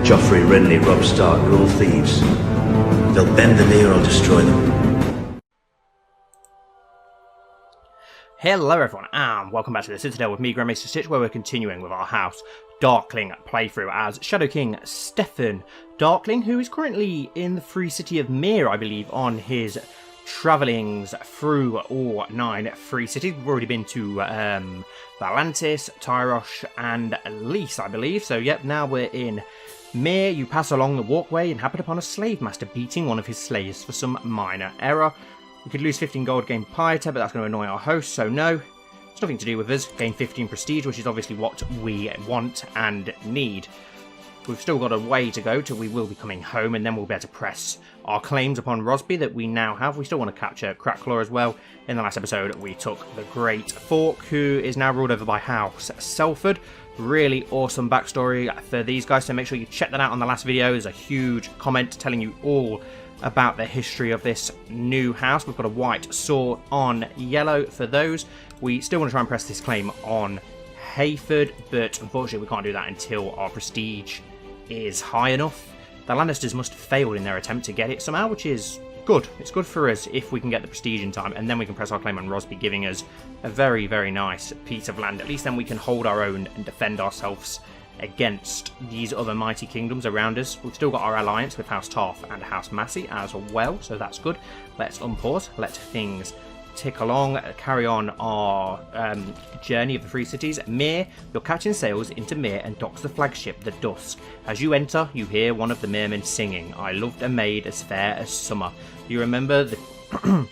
Joffrey, Renly, Robb Stark, they're all thieves. They'll bend the knee or I'll destroy them. Hello everyone, and welcome back to the Citadel with me, Grand Maester Stitch, where we're continuing with our House Darklyn playthrough as Shadow King Stefan Darklyn, who is currently in the free city of Myr, I believe, on his travellings through all 9 free cities. We've already been to Valantis, Tyrosh, and Lys, I believe. So, yep, now we're in Myr. You pass along the walkway and happen upon a slave master beating one of his slaves for some minor error. We could lose 15 gold, gain piety, but that's going to annoy our host, so no. It's nothing to do with us. Gain 15 prestige, which is obviously what we want and need. We've still got a way to go till we will be coming home, and then we'll be able to press our claims upon Rosby that we now have. We still want to capture Cracklaw as well. In the last episode, we took the Great Fork, who is now ruled over by House Selford. Really awesome backstory for these guys, so make sure you check that out on the last video. There's a huge comment telling you all about the history of this new house. We've got a white sword on yellow for those. We still want to try and press this claim on Hayford, but unfortunately we can't do that until our prestige is high enough. The Lannisters must have failed in their attempt to get it somehow, which is good. It's good for us if we can get the prestige in time, and then we can press our claim on Rosby, giving us a very, very nice piece of land. At least then we can hold our own and defend ourselves against these other mighty kingdoms around us. We've still got our alliance with House Tarth and House Massey as well, so that's good. Let's unpause, let things tick along, carry on our journey of the Free Cities. Myr, your captain sails into Myr and docks the flagship, the Dusk. As you enter, you hear one of the Mermen singing, "I loved a maid as fair as summer." You remember the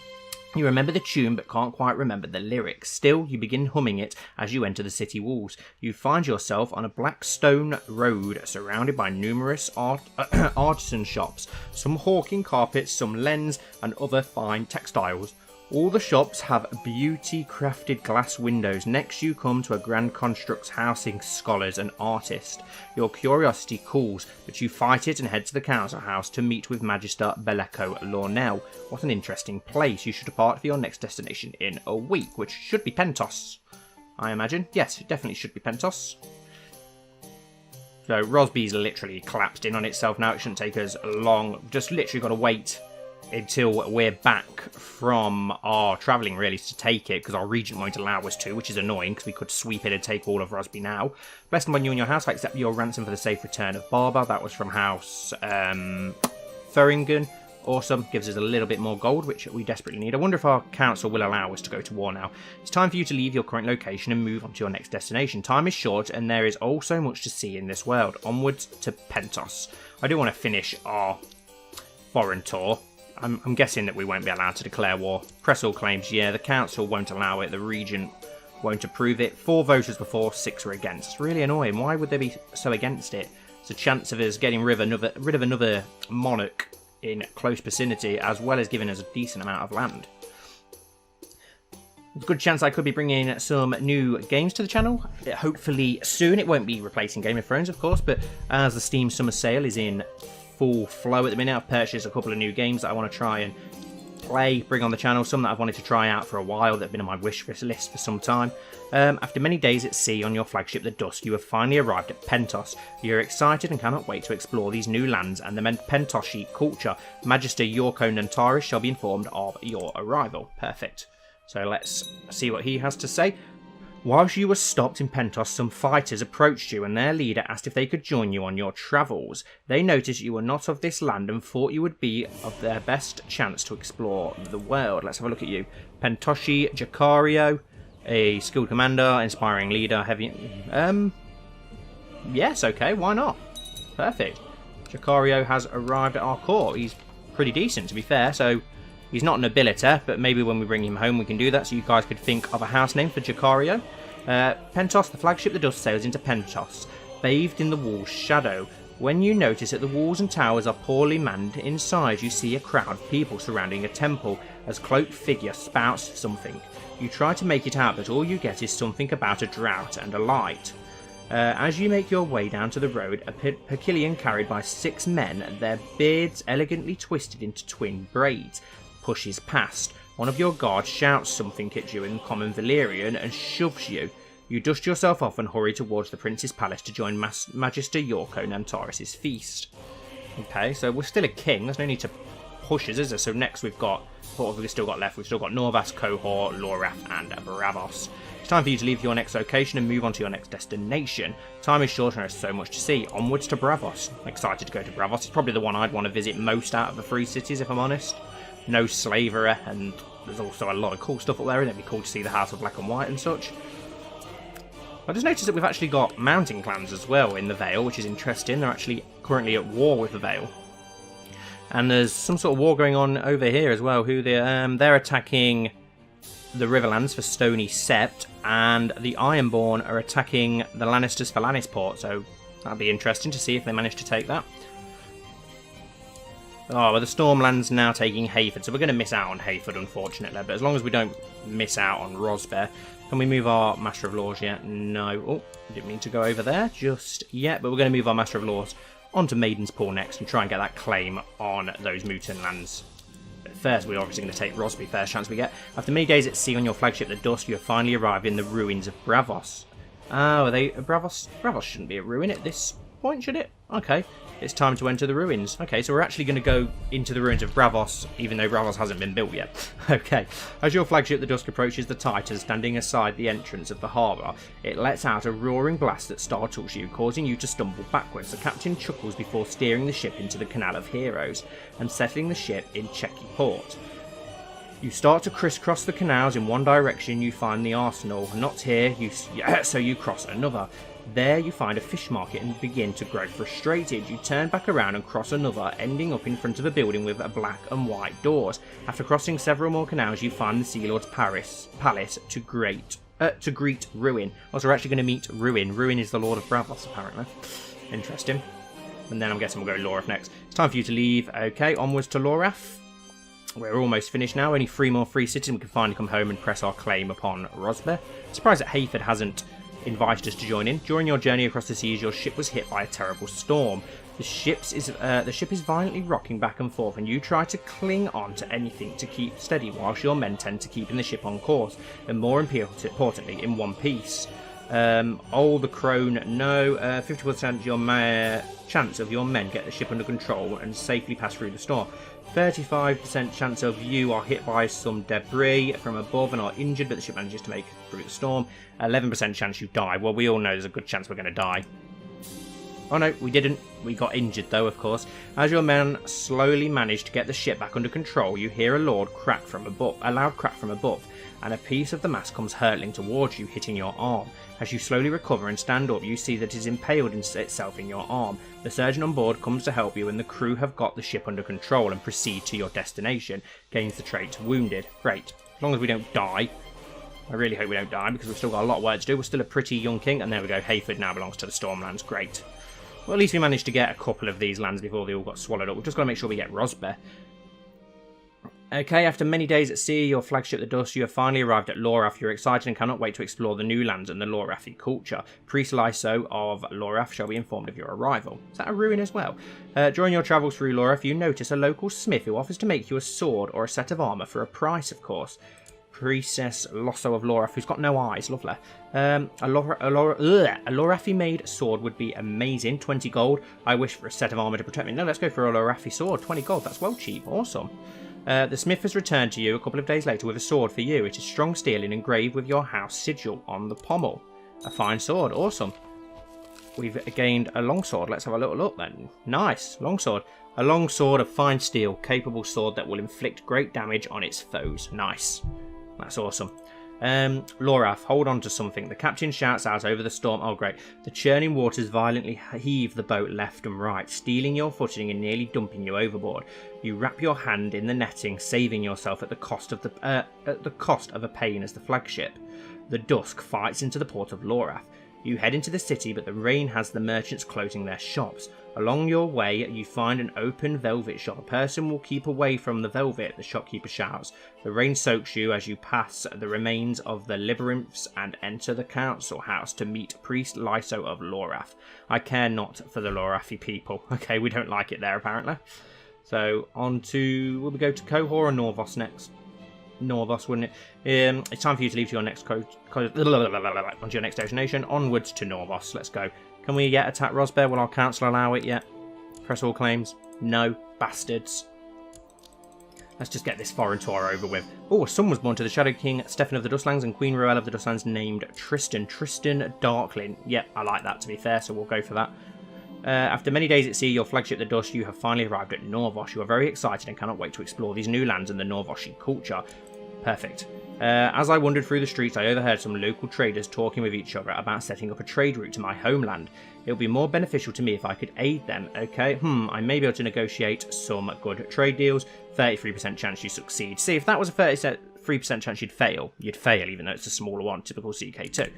You remember the tune but can't quite remember the lyrics. Still, you begin humming it as you enter the city walls. You find yourself on a black stone road surrounded by numerous artisan shops, some hawking carpets, some lens and other fine textiles. All the shops have beauty-crafted glass windows. Next you come to a grand construct housing scholars and artists. Your curiosity calls, but you fight it and head to the council house to meet with Magister Belleco Lornell. What an interesting place. You should depart for your next destination in a week, which should be Pentos, I imagine. Yes, it definitely should be Pentos. So Rosby's literally collapsed in on itself now. It shouldn't take us long. Just literally got to wait until we're back from our travelling, really, to take it, because our regent won't allow us to, which is annoying, because we could sweep in and take all of Rosby now. Blessed upon you and your house, I accept your ransom for the safe return of Barber. That was from House Thuringen. Awesome. Gives us a little bit more gold, which we desperately need. I wonder if our council will allow us to go to war now. It's time for you to leave your current location and move on to your next destination. Time is short, and there is oh so much to see in this world. Onwards to Pentos. I do want to finish our foreign tour. I'm guessing that we won't be allowed to declare war. Press all claims, yeah, the council won't allow it, the regent won't approve it. 4 voters before, 6 are against. It's really annoying. Why would they be so against it? It's a chance of us getting rid of another monarch in close vicinity, as well as giving us a decent amount of land. There's a good chance I could be bringing some new games to the channel, hopefully soon. It won't be replacing Game of Thrones, of course, but as the Steam Summer Sale is in full flow at the minute, I've purchased a couple of new games that I want to try and play, bring on the channel. Some that I've wanted to try out for a while that have been on my wish list for some time. After many days at sea on your flagship, the Dusk, you have finally arrived at Pentos. You're excited and cannot wait to explore these new lands and the Pentoshi culture. Magister Yorko Nantaris shall be informed of your arrival. Perfect. So let's see what he has to say. Whilst you were stopped in Pentos, some fighters approached you and their leader asked if they could join you on your travels. They noticed you were not of this land and thought you would be of their best chance to explore the world. Let's have a look at you. Pentoshi Jacario, a skilled commander, inspiring leader, heavy... yes, okay, why not? Perfect. Jacario has arrived at our court. He's pretty decent, to be fair, so... He's not an nobiliter, but maybe when we bring him home we can do that, so you guys could think of a house name for Jacario. Pentos, the flagship, the Dusk sails into Pentos, bathed in the wall's shadow. When you notice that the walls and towers are poorly manned, inside you see a crowd of people surrounding a temple as cloaked figure spouts something. You try to make it out, but all you get is something about a drought and a light. As you make your way down to the road, a Perkilion carried by 6 men, their beards elegantly twisted into twin braids, pushes past. One of your guards shouts something at you in common Valyrian and shoves you. You dust yourself off and hurry towards the Prince's Palace to join Magister Yorko Nantaris' feast. Okay, so we're still a king. There's no need to push us, is there? So next we've got... What have we still got left? We've still got Norvas, Cohort, Lorath, and Bravos. It's time for you to leave your next location and move on to your next destination. Time is short and there's so much to see. Onwards to Bravos. I'm excited to go to Bravos. It's probably the one I'd want to visit most out of the three cities, if I'm honest. No slavery, and there's also a lot of cool stuff up there, and it'd be cool to see the House of Black and White and such. I just noticed that we've actually got mountain clans as well in the Vale, which is interesting. They're actually currently at war with the Vale. And there's some sort of war going on over here as well. They're attacking the Riverlands for Stony Sept, and the Ironborn are attacking the Lannisters for Lannisport. So that'll be interesting to see if they manage to take that. Oh, well, the Stormland's now taking Hayford, so we're going to miss out on Hayford, unfortunately. But as long as we don't miss out on Rosby. Can we move our Master of Laws yet? No. Oh, didn't mean to go over there just yet, but we're going to move our Master of Laws onto Maiden's Pool next and try and get that claim on those Mutant lands. But first, we're obviously going to take Rosby, first chance we get. After many days at sea on your flagship, the Dusk, you have finally arrived in the ruins of Bravos. Oh, are they... Bravos shouldn't be a ruin at this point, should it? Okay. It's time to enter the ruins. Okay, so we're actually going to go into the ruins of Bravos, even though Bravos hasn't been built yet. Okay, as your flagship, the Dusk, approaches the Titan standing aside the entrance of the harbour, it lets out a roaring blast that startles you, causing you to stumble backwards. The captain chuckles before steering the ship into the Canal of Heroes and settling the ship in Checky Port. You start to crisscross the canals. In one direction you find the arsenal, not here, so you cross another. There you find a fish market and begin to grow frustrated. You turn back around and cross another, ending up in front of a building with black and white doors. After crossing several more canals, you find the Sea Lord's palace to greet Ruin. Also, we're actually going to meet Ruin. Ruin is the Lord of Bravos, apparently. Interesting. And then I'm guessing we'll go to Lorath next. It's time for you to leave. Okay, onwards to Lorath. We're almost finished now. Only 3 more free cities and we can finally come home and press our claim upon Rosby. Surprised that Hayford hasn't invited us to join in. During your journey across the seas, your ship was hit by a terrible storm. The ship is violently rocking back and forth, and you try to cling on to anything to keep steady, whilst your men tend to keeping the ship on course, and more importantly, in one piece. The crone, no. 50% chance of your men get the ship under control and safely pass through the storm. 35% chance of you are hit by some debris from above and are injured, but the ship manages to make it through the storm. 11% chance you die. Well, we all know there's a good chance we're going to die. Oh no, we didn't. We got injured though, of course. As your men slowly manage to get the ship back under control, you hear a loud crack from above, and a piece of the mast comes hurtling towards you, hitting your arm. As you slowly recover and stand up, you see that it is impaled itself in your arm. The surgeon on board comes to help you, and the crew have got the ship under control and proceed to your destination. Gains the trait Wounded. Great. As long as we don't die. I really hope we don't die, because we've still got a lot of work to do. We're still a pretty young king, and there we go. Hayford now belongs to the Stormlands. Great. Well, at least we managed to get a couple of these lands before they all got swallowed up. We've just got to make sure we get Rosby. Okay, after many days at sea, your flagship, the Dusk, you have finally arrived at Lorath. You're excited and cannot wait to explore the new lands and the Lorathi culture. Priest Lyso of Lorath shall be informed of your arrival. Is that a ruin as well? During your travels through Lorath, you notice a local smith who offers to make you a sword or a set of armour for a price, of course. Priestess Losso of Lorath, who's got no eyes, lovely. A Lorathi-made sword would be amazing, 20 gold. I wish for a set of armour to protect me. No, let's go for a Lorathi sword, 20 gold, that's well cheap, awesome. The smith has returned to you a couple of days later with a sword for you. It is strong steel and engraved with your house sigil on the pommel. A fine sword, awesome. We've gained a longsword. Let's have a little look then. Nice, longsword. A longsword of fine steel, capable sword that will inflict great damage on its foes. Nice. That's awesome. Lorath, hold on to something. The captain shouts out over the storm. Oh, great. The churning waters violently heave the boat left and right, stealing your footing and nearly dumping you overboard. You wrap your hand in the netting, saving yourself at the cost of a pain as the flagship. The Dusk fights into the port of Lorath. You head into the city, but the rain has the merchants closing their shops. Along your way, you find an open velvet shop. A person will keep away from the velvet, the shopkeeper shouts. The rain soaks you as you pass the remains of the labyrinths and enter the council house to meet Priest Lyso of Lorath. I care not for the Lorathi people. Okay, we don't like it there, apparently. So, on to... Will we go to Cohor or Norvos next? Norvos, wouldn't it? It's time for you to leave to your next onto your next destination. Onwards to Norvos. Let's go. Can we yet attack Rosby? Will our council allow it yet? Press all claims. No. Bastards. Let's just get this foreign tour over with. Oh, a son was born to the Shadow King, Stefan of the Dustlands, and Queen Ruel of the Dustlands, named Tristan. Tristan Darklyn. Yep, I like that, to be fair, so we'll go for that. After many days at sea, your flagship, the Dusk, you have finally arrived at Norvos. You are very excited and cannot wait to explore these new lands and the Norvoshi culture. Perfect. As I wandered through the streets, I overheard some local traders talking with each other about setting up a trade route to my homeland. It would be more beneficial to me if I could aid them, okay? I may be able to negotiate some good trade deals. 33% chance you succeed. See, if that was a 33% chance you'd fail even though it's a smaller one, typical CK2.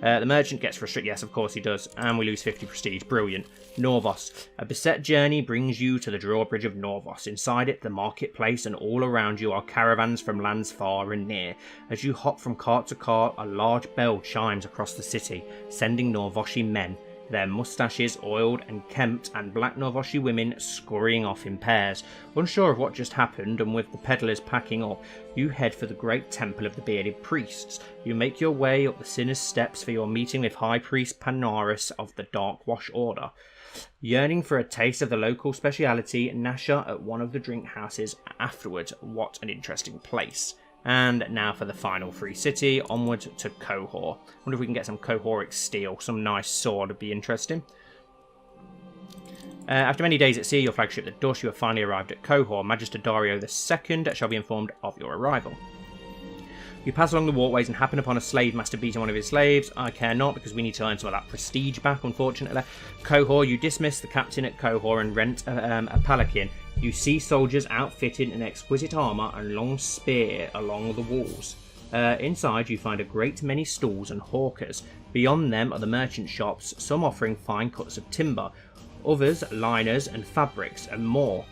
The merchant gets frustrated. Yes, of course he does. And we lose 50 prestige. Brilliant. Norvos. A beset journey brings you to the drawbridge of Norvos. Inside it, the marketplace, and all around you are caravans from lands far and near. As you hop from cart to cart, a large bell chimes across the city, sending Norvoshi men, their moustaches oiled and kempt, and black Norvoshi women scurrying off in pairs. Unsure of what just happened, and with the peddlers packing up, you head for the great temple of the bearded priests. You make your way up the Sinner's steps for your meeting with High Priest Panaris of the Darkwash Order. Yearning for a taste of the local speciality, Nasha at one of the drink houses afterwards. What an interesting place. And now for the final free city, onward to Qohor. Wonder if we can get some Qohoric steel, some nice sword would be interesting. After many days at sea, your flagship, the Dusk, you have finally arrived at Qohor. Magister Dario II shall be informed of your arrival. You pass along the walkways and happen upon a slave master beating one of his slaves. I care not, because we need to earn some of that prestige back, unfortunately. Qohor, you dismiss the captain at Qohor and rent a palanquin. You see soldiers outfitted in exquisite armour and long spear along the walls. Inside you find a great many stalls and hawkers. Beyond them are the merchant shops, some offering fine cuts of timber, others liners and fabrics, and more.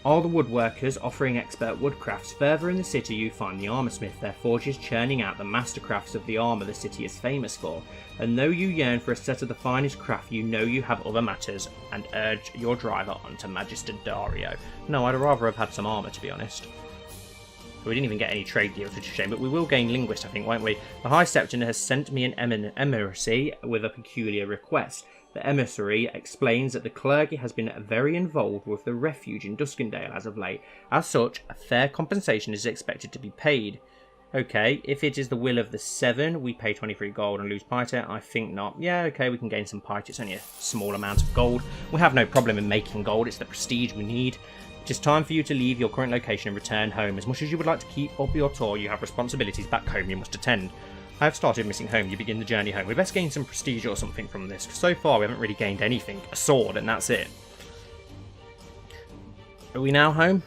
All the woodworkers offering expert woodcrafts. Further in the city you find the armoursmith, their forges churning out the mastercrafts of the armour the city is famous for. And though you yearn for a set of the finest craft, you know you have other matters, and urge your driver onto Magister Dario. No, I'd rather have had some armour, to be honest. We didn't even get any trade deals, which is a shame, but we will gain Linguist, I think, won't we? The High Septon has sent me an emissary with a peculiar request. The emissary explains that the clergy has been very involved with the refuge in Duskendale as of late. As such, a fair compensation is expected to be paid. Okay, if it is the will of the Seven, we pay 23 gold and lose Pite. I think not. Yeah, okay, we can gain some Pite. It's only a small amount of gold. We have no problem in making gold. It's the prestige we need. It is time for you to leave your current location and return home. As much as you would like to keep up your tour, you have responsibilities back home you must attend. I have started missing home. You begin the journey home. We best gain some prestige or something from this. So far, we haven't really gained anything. A sword, and that's it. Are we now home?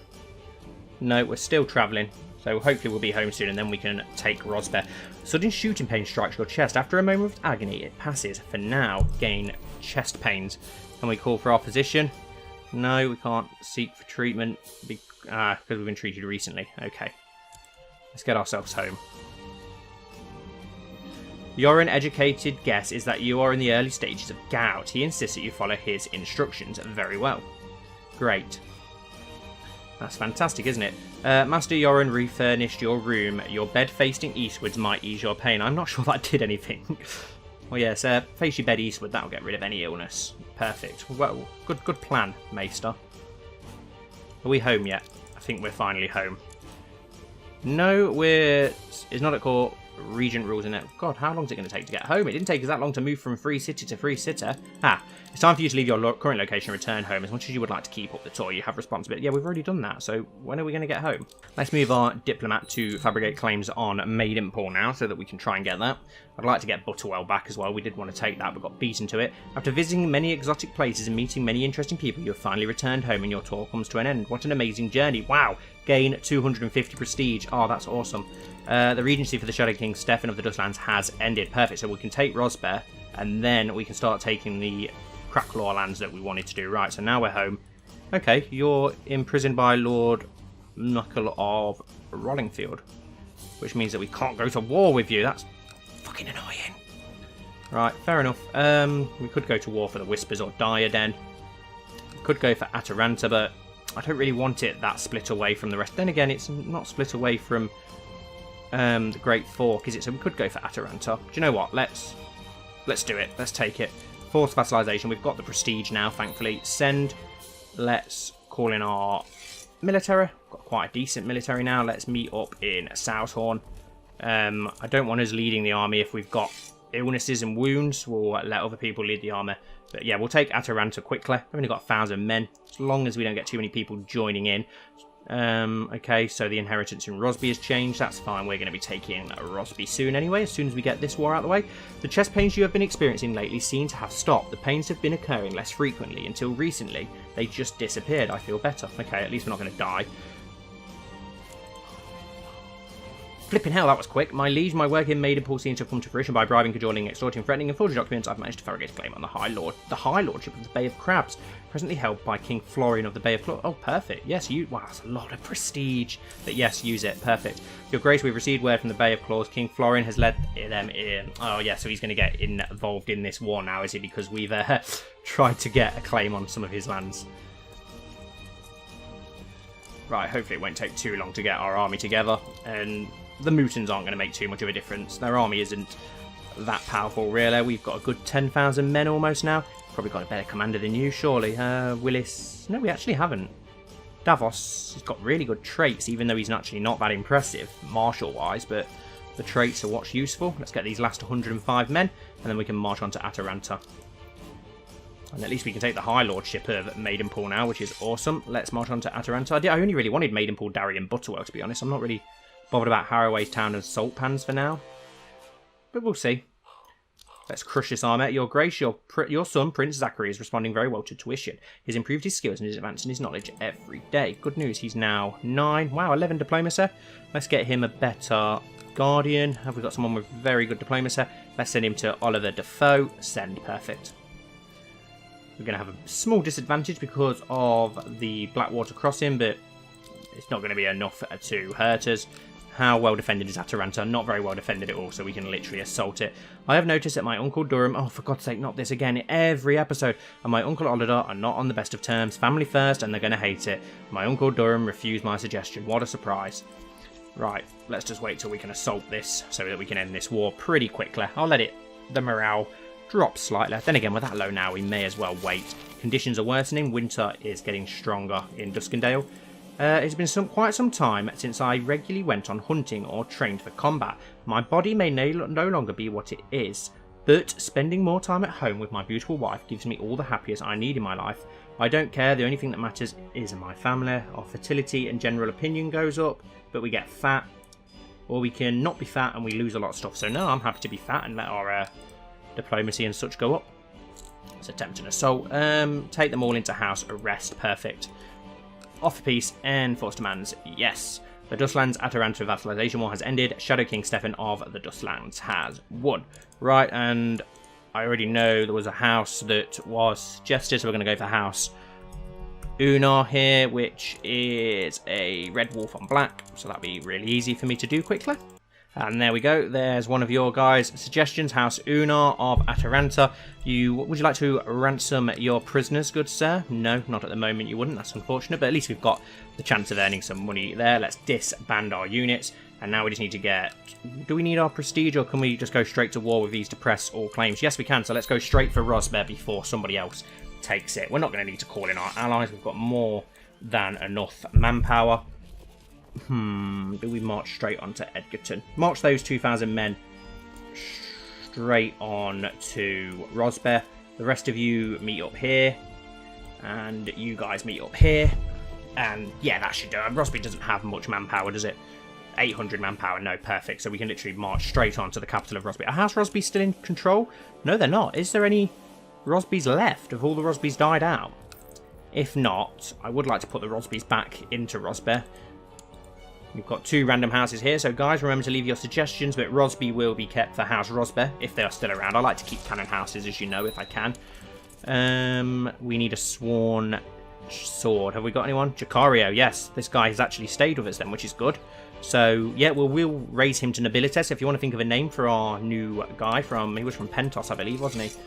No, we're still travelling. So hopefully we'll be home soon, and then we can take Rosby. Sudden shooting pain strikes your chest. After a moment of agony, it passes. For now, gain chest pains. Can we call for our physician? No, we can't seek for treatment because we've been treated recently. Okay. Let's get ourselves home. Your uneducated guess is that you are in the early stages of gout. He insists that you follow his instructions. Very well. Great. That's fantastic, isn't it? Master Yoren refurnished your room. Your bed facing eastwards might ease your pain. I'm not sure that did anything. Well, yes, face your bed eastward. That'll get rid of any illness. Perfect. Well, good plan, Maester. Are we home yet? I think we're finally home. No, it's not at court. Regent rules in it. God, how long is it going to take to get home? It didn't take us that long to move from free city to free city. It's time for you to leave your current location and return home. As much as you would like to keep up the tour, you have responsibility. Yeah, we've already done that, so when are we going to get home? Let's move our diplomat to fabricate claims on Maidenpool now, so that we can try and get that. I'd like to get Butterwell back as well. We did want to take that, but got beaten to it. After visiting many exotic places and meeting many interesting people, you have finally returned home and your tour comes to an end. What an amazing journey. Wow. Gain 250 prestige. Oh, that's awesome. The regency for the Shadow King, Stefan of the Dustlands, has ended. Perfect. So we can take Rosby, and then we can start taking the Cracklaw lands that we wanted to do. Right, so now we're home. Okay, you're imprisoned by Lord Knuckle of Rollingfield, which means that we can't go to war with you. That's fucking annoying. Right, fair enough. We could go to war for the Whispers or Diadem. We could go for Ataranta, but I don't really want it that split away from the rest. Then again, it's not split away from the Great Fork, is it? So we could go for Ataranta. Do you know what? Let's do it. Let's take it. Forced vassalization. We've got the prestige now, thankfully. Send. Let's call in our military. Got quite a decent military now. Let's meet up in Southhorn. I don't want us leading the army if we've got illnesses and wounds. We'll let other people lead the army. But yeah, we'll take Ataranta quickly. I've only got 1,000 men, as long as we don't get too many people joining in. Okay, so the inheritance in Rosby has changed. That's fine. We're going to be taking Rosby soon anyway, as soon as we get this war out of the way. The chest pains you have been experiencing lately seem to have stopped. The pains have been occurring less frequently. Until recently, they just disappeared. I feel better. Okay, at least we're not going to die. Flipping hell, that was quick. My liege, my work in Maidenpool seems to have come to fruition by bribing, cajoling, extorting, threatening, and forging documents. I've managed to farragate a claim on the High Lordship of the Bay of Crabs, presently held by King Florian of the Bay of Claws. Oh, perfect. Yes, wow, that's a lot of prestige. But yes, use it. Perfect. Your Grace, we've received word from the Bay of Claws. King Florian has led them in. Oh, yeah, so he's going to get involved in this war now, is he? Because we've tried to get a claim on some of his lands. Right, hopefully it won't take too long to get our army together, and the Mutons aren't going to make too much of a difference. Their army isn't that powerful, really. We've got a good 10,000 men almost now. Probably got a better commander than you, surely. Willis... No, we actually haven't. Davos has got really good traits, even though he's actually not that impressive, martial-wise, but the traits are what's useful. Let's get these last 105 men, and then we can march on to Ataranta. And at least we can take the High Lordship of Maidenpool now, which is awesome. Let's march on to Ataranta. I only really wanted Maidenpool, Darry, and Butterwell, to be honest. I'm not really bothered about Harroway's Town and Saltpans for now, but we'll see. Let's crush this army. Your Grace, your son, Prince Zachary, is responding very well to tuition. He's improved his skills and is advancing his knowledge every day. Good news, he's now 9. Wow, 11 diplomacy. Let's get him a better guardian. Have we got someone with very good diplomacy? Let's send him to Oliver Defoe. Send. Perfect. We're going to have a small disadvantage because of the Blackwater crossing, but it's not going to be enough to hurt us. How well defended is Ataranta? Not very well defended at all, so we can literally assault it. I have noticed that my Uncle Durham, oh for God's sake, not this again, every episode, and my Uncle Oliver are not on the best of terms. Family first, and they're going to hate it. My Uncle Durham refused my suggestion. What a surprise. Right, let's just wait till we can assault this, so that we can end this war pretty quickly. I'll let the morale drop slightly. Then again, we're that low now, we may as well wait. Conditions are worsening. Winter is getting stronger in Duskendale. It's been quite some time since I regularly went on hunting or trained for combat. My body may no longer be what it is, but spending more time at home with my beautiful wife gives me all the happiness I need in my life. I don't care, the only thing that matters is my family. Our fertility and general opinion goes up, but we get fat. Or we can not be fat and we lose a lot of stuff. So no, I'm happy to be fat and let our diplomacy and such go up. Let's attempt an assault. Take them all into house arrest. Perfect. Offer peace and force demands. Yes. The Dustlands Ataranta vassalization war has ended. Shadow King Stefan of the Dustlands has won. Right, and I already know there was a house that was suggested, so we're going to go for House Unar here, which is a red wolf on black, so that'll be really easy for me to do quickly. And there we go, there's one of your guys' suggestions, House Unar of Ataranta. Would you like to ransom your prisoners, good sir? No, not at the moment you wouldn't, that's unfortunate, but at least we've got the chance of earning some money there. Let's disband our units, and now we just need to get... Do we need our prestige, or can we just go straight to war with these to press all claims? Yes, we can, so let's go straight for Rosby before somebody else takes it. We're not going to need to call in our allies, we've got more than enough manpower. Do we march straight on to Edgerton? March those 2,000 men straight on to Rosby. The rest of you meet up here, and you guys meet up here. And yeah, that should do it. Rosby doesn't have much manpower, does it? 800 manpower, no, perfect. So we can literally march straight on to the capital of Rosby. Are House Rosby still in control? No, they're not. Is there any Rosbys left? Have all the Rosbys died out? If not, I would like to put the Rosbys back into Rosby. We've got 2 random houses here, so guys, remember to leave your suggestions, but Rosby will be kept for House Rosby, if they are still around. I like to keep cannon houses, as you know, if I can. We need a sworn sword. Have we got anyone? Jacario, yes. This guy has actually stayed with us then, which is good. So, yeah, we'll raise him to nobility. So if you want to think of a name for our new guy, he was from Pentos, I believe, wasn't he?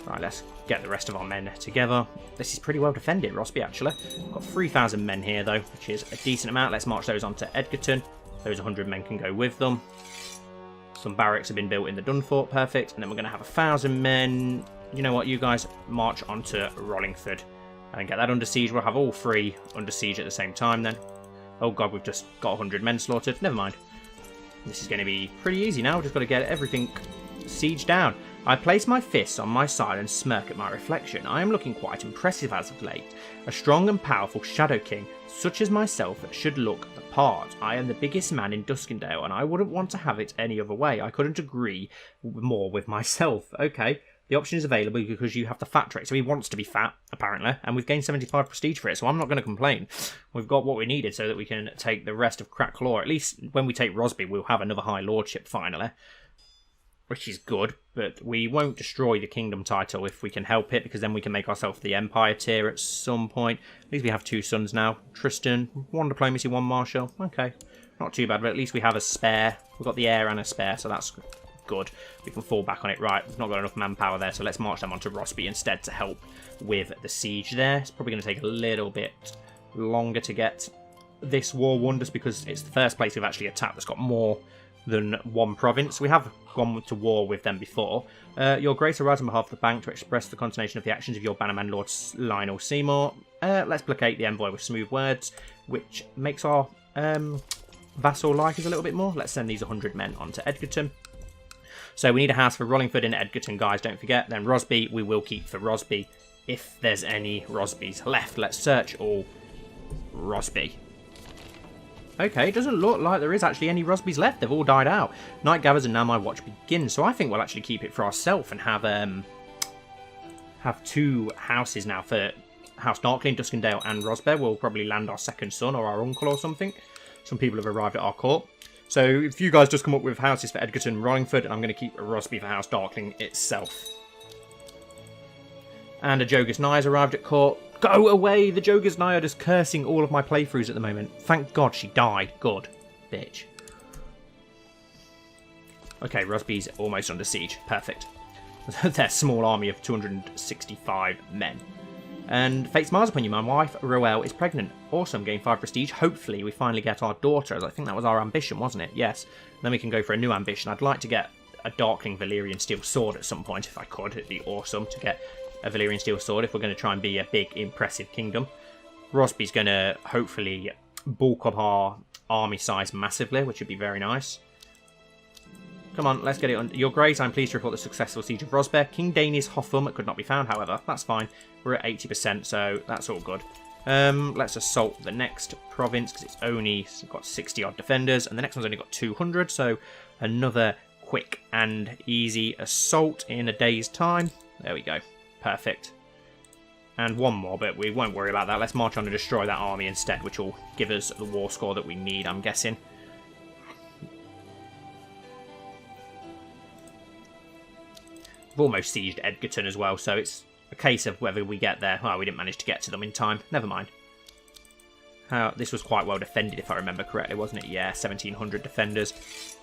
Right, let's get the rest of our men together. This is pretty well defended, Rosby, actually. We've got 3,000 men here, though, which is a decent amount. Let's march those on to Edgerton. Those 100 men can go with them. Some barracks have been built in the Dunfort, perfect. And then we're going to have 1,000 men. You know what, you guys march on to Rollingford and get that under siege. We'll have all 3 under siege at the same time then. Oh god, we've just got 100 men slaughtered. Never mind. This is going to be pretty easy now. We've just got to get everything sieged down. I place my fists on my side and smirk at my reflection. I am looking quite impressive as of late. A strong and powerful Shadow King, such as myself, should look the part. I am the biggest man in Duskendale, and I wouldn't want to have it any other way. I couldn't agree more with myself. Okay, the option is available because you have the fat trait. So he wants to be fat, apparently, and we've gained 75 prestige for it, so I'm not going to complain. We've got what we needed so that we can take the rest of Cracklaw. At least when we take Rosby, we'll have another High Lordship, finally. Which is good, but we won't destroy the kingdom title if we can help it, because then we can make ourselves the Empire tier at some point. At least we have 2 sons now. Tristan, 1 diplomacy, 1 martial. Okay, not too bad, but at least we have a spare. We've got the heir and a spare, so that's good. We can fall back on it. Right, we've not got enough manpower there, so let's march them onto Rosby instead to help with the siege there. It's probably going to take a little bit longer to get this war won, just because it's the first place we've actually attacked that's got more than 1 province. We have gone to war with them before. Your Grace arrives on behalf of the bank to express the condemnation of the actions of your bannerman Lord Lionel Seymour. Let's placate the envoy with smooth words, which makes our vassal like us a little bit more. Let's send these 100 men onto Edgerton. So we need a house for Rollingford and Edgerton, guys, don't forget. Then Rosby, we will keep for Rosby if there's any Rosbys left. Let's search all Rosby. Okay, it doesn't look like there is actually any Rosbys left. They've all died out. Night gathers and now my watch begins. So I think we'll actually keep it for ourselves and have 2 houses now for House Darklyn, Duskendale and Rosby. We'll probably land our second son or our uncle or something. Some people have arrived at our court. So if you guys just come up with houses for Edgerton and Rollingford, and I'm going to keep Rosby for House Darklyn itself. And a Jogus Nye has arrived at court. Go away! The Jogus Nye are just cursing all of my playthroughs at the moment. Thank God she died. Good. Bitch. Okay, Rosby's almost under siege. Perfect. Their small army of 265 men. And fate smiles upon you. My wife, Roel, is pregnant. Awesome. Gain 5 prestige. Hopefully we finally get our daughter. I think that was our ambition, wasn't it? Yes. Then we can go for a new ambition. I'd like to get a Darkling Valyrian Steel Sword at some point if I could. It'd be awesome to get a Valyrian Steel Sword if we're going to try and be a big, impressive kingdom. Rosby's going to hopefully bulk up our army size massively, which would be very nice. Come on, let's get it on. Your Grace, I'm pleased to report the successful siege of Rosby. King Danis Hotham could not be found, however. That's fine. We're at 80%, so that's all good. Let's assault the next province, because it's only got 60-odd defenders, and the next one's only got 200, so another quick and easy assault in a day's time. There we go. Perfect. And 1 more, but we won't worry about that. Let's march on and destroy that army instead, which will give us the war score that we need, I'm guessing. We've almost sieged Edgerton as well, so it's a case of whether we get there. Well, we didn't manage to get to them in time. Never mind. This was quite well defended, if I remember correctly, wasn't it? Yeah, 1,700 defenders.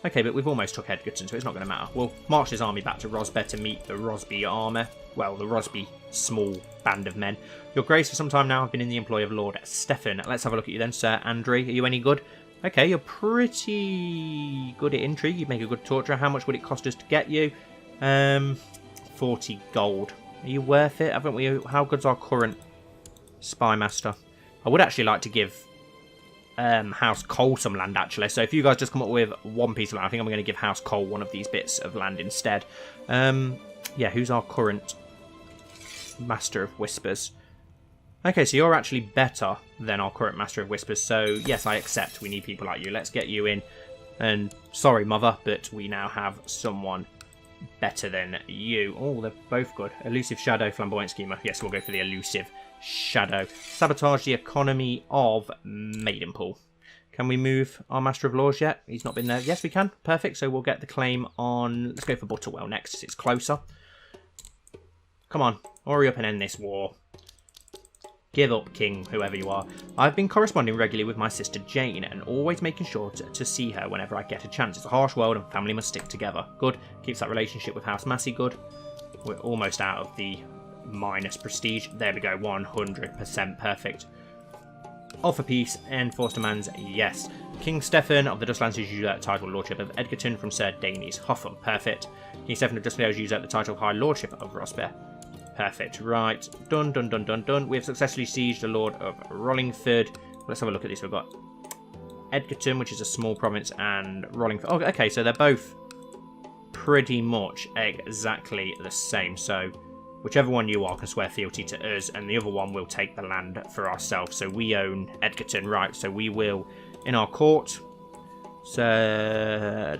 Okay, but we've almost took Edgerton, so it's not going to matter. We'll march this army back to Rosby to meet the Rosby army. Well, the Rosby small band of men. Your Grace, for some time now, have been in the employ of Lord Stefan. Let's have a look at you then, Sir Andrew. Are you any good? Okay, you're pretty good at intrigue. You make a good torturer. How much would it cost us to get you? 40 gold. Are you worth it? Haven't we? How good's our current spy master? I would actually like to give House Cole some land, actually. So if you guys just come up with 1 piece of land, I think I'm going to give House Cole 1 of these bits of land instead. Yeah, who's our current Master of Whispers? Okay, so you're actually better than our current Master of Whispers. So yes, I accept. We need people like you. Let's get you in. And sorry, Mother, but we now have someone better than you. Oh, they're both good. Elusive Shadow, Flamboyant Schemer. Yes, we'll go for the Elusive Shadow. Sabotage the economy of Maidenpool. Can we move our Master of Laws yet? He's not been there. Yes, we can. Perfect. So we'll get the claim on... Let's go for Butterwell next. It's closer. Come on. Hurry up and end this war. Give up, King, whoever you are. I've been corresponding regularly with my sister Jane and always making sure to see her whenever I get a chance. It's a harsh world and family must stick together. Good. Keeps that relationship with House Massey good. We're almost out of the minus prestige. There we go, 100% perfect. All for peace, enforced demands, yes. King Stefan of the Dusklands has used the title Lordship of Edgerton from Sir Danes Hotham, perfect. King Stefan of Duskendale has used the title High Lordship of Rosby, perfect. Right, done. We have successfully sieged the Lord of Rollingford. Let's have a look at this. We've got Edgerton, which is a small province, and Rollingford. Oh, okay, so they're both pretty much exactly the same. So whichever one you are can swear fealty to us, and the other one will take the land for ourselves. So we own Edgerton, right? So we will, in our court. So,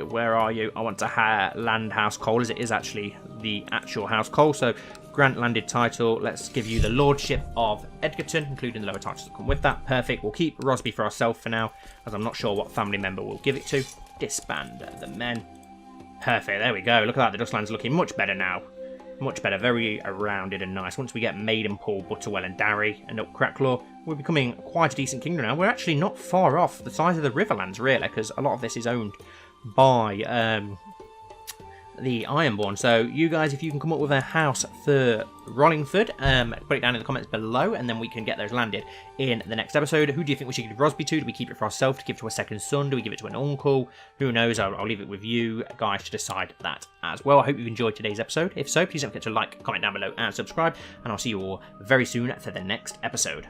where are you? I want to land House Cole, as it is actually the actual House Cole. So, grant landed title. Let's give you the Lordship of Edgerton, including the lower titles that come with that. Perfect. We'll keep Rosby for ourselves for now, as I'm not sure what family member we'll give it to. Disband the men. Perfect. There we go. Look at that. The Dusklands looking much better now. Much better, very rounded and nice. Once we get Maidenpool, Butterwell and Darry and up Cracklaw, we're becoming quite a decent kingdom now. We're actually not far off the size of the Riverlands, really, because a lot of this is owned by the Ironborn. So you guys, if you can come up with a house for Rollingford, put it down in the comments below, and then we can get those landed in the next episode. Who do you think we should give Rosby to? Do we keep it for ourselves, to give to a second son? Do we give it to an uncle? Who knows? I'll leave it with you guys to decide that as well. I hope you've enjoyed today's episode. If so, please don't forget to like, comment down below, and subscribe, and I'll see you all very soon for the next episode.